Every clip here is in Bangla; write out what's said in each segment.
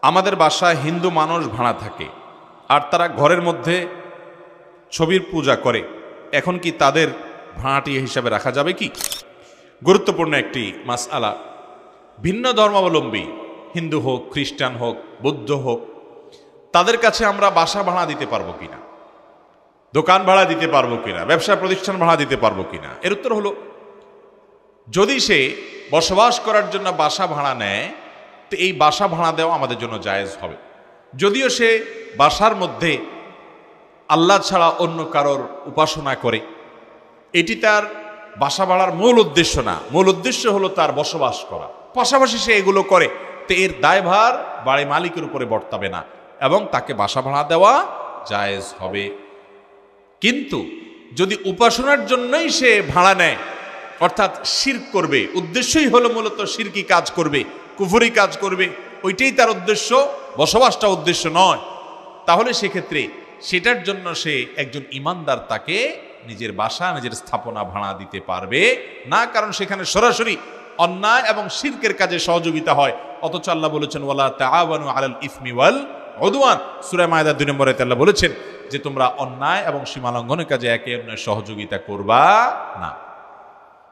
আমাদের বাসায় হিন্দু মানুষ ভাড়া থাকে আর তারা ঘরের মধ্যে ছবির পূজা করে, এখন কি তাদের ভাড়াটি হিসাবে রাখা যাবে কি? গুরুত্বপূর্ণ একটি মাসআলা। ভিন্ন ধর্মাবলম্বী হিন্দু হোক, খ্রিস্টান হোক, বৌদ্ধ হোক, তাদের কাছে আমরা বাসা ভাড়া দিতে পারবো কিনা, দোকান ভাড়া দিতে পারবো কিনা, ব্যবসা প্রতিষ্ঠান ভাড়া দিতে পারবো কিনা? এর উত্তর হলো, যদি সে বসবাস করার জন্য বাসা ভাড়া নেয় তো এই বাসা ভাড়া দেওয়া আমাদের জন্য জায়েজ হবে। যদিও সে বাসার মধ্যে আল্লাহ ছাড়া অন্য কারোর উপাসনা করে, এটি তার বাসা ভাড়ার মূল উদ্দেশ্য না। মূল উদ্দেশ্য হলো তার বসবাস করা, পাশাপাশি সে এগুলো করে, তো এর দায়ভার বাড়ি মালিকের উপরে বর্তাবে না এবং তাকে বাসা ভাড়া দেওয়া জায়েজ হবে। কিন্তু যদি উপাসনার জন্যই সে ভাড়া নেয়, অর্থাৎ শিরক করবে, উদ্দেশ্যই হলো মূলত শিরকি কাজ করবে, কুফরি কাজ করবে, ওইটাই তার উদ্দেশ্য, বসবাসটা উদ্দেশ্য নয়, তাহলে সেক্ষেত্রে সেটার জন্য সে একজন ইমানদার তাকে নিজের বাসা, নিজের স্থাপনা ভাড়া দিতে পারবে না, কারণ সেখানে সরাসরি অন্যায় এবং শিরকের কাজে সহযোগিতা হয়। অথচ আল্লাহ বলেছেন, ওয়ালা তাআওয়ানু আলাল ইসমি ওয়াল উদওয়ান, সূরা মায়েদা 2 নম্বরে আল্লাহ বলেছেন যে তোমরা অন্যায় এবং সীমালঙ্ঘনের কাজে একে অন্যের সহযোগিতা করবা না।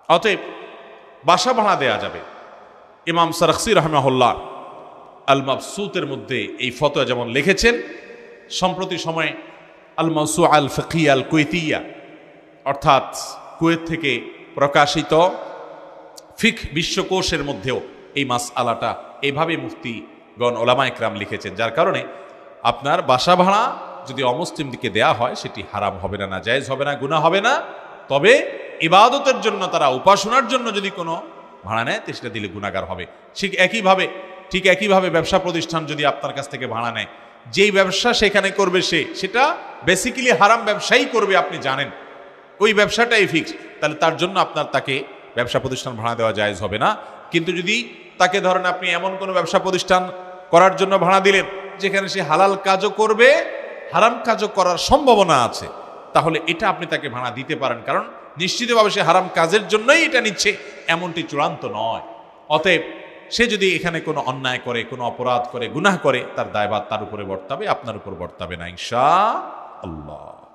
অতএব বাসা ভাড়া দেয়া যাবে। ইমাম সারাখসি রাহিমাহুল্লাহ আল মাবসুতের মধ্যে এই ফতোয়া যেমন লিখেছেন, সম্প্রতি সময়ে আল মাওসুআ আল ফিকহিয়া আল কুয়েতিয়া, অর্থাৎ কুয়েত থেকে প্রকাশিত ফিকহ বিশ্বকোষের মধ্যেও এই মাসআলাটা এইভাবে মুফতিগণ ওলামায়ে কেরাম লিখেছেন, যার কারণে আপনার বাসা ভাড়া যদি অমুসলিমদেরকে দেয়া হয় সেটি হারাম হবে না, নাজায়েজ হবে না, গুনাহ হবে না। তবে ইবাদতের জন্য, তারা উপাসনার জন্য যদি কোনো ভাড়া নেয় তো সেটা দিলে গুনাহগার হবে। ঠিক একইভাবে ব্যবসা প্রতিষ্ঠান যদি আপনার কাছ থেকে ভাড়া নেয়, যেই ব্যবসা সেখানে করবে সেটা বেসিক্যালি হারাম ব্যবসাই করবে, আপনি জানেন, ওই ব্যবসাটাই ফিক্স, তাহলে তার জন্য তাকে ব্যবসা প্রতিষ্ঠান ভাড়া দেওয়া জায়েজ হবে না। কিন্তু যদি তাকে ধরেন আপনি এমন কোনো ব্যবসা প্রতিষ্ঠান করার জন্য ভাড়া দিলেন যেখানে সে হালাল কাজও করবে, হারাম কাজও করার সম্ভাবনা আছে, তাহলে এটা আপনি তাকে ভাড়া দিতে পারেন, কারণ নিশ্চিতভাবে সে হারাম কাজের জন্যই এটা নিচ্ছে, এমনটি চূড়ান্ত নয়। অতএব সে যদি এখানে কোনো অন্যায় করে, কোনো অপরাধ করে, গুনাহ করে, তার দায়ভার তার উপরে বর্তাবে, আপনার উপর বর্তাবে না, ইনশাআল্লাহ।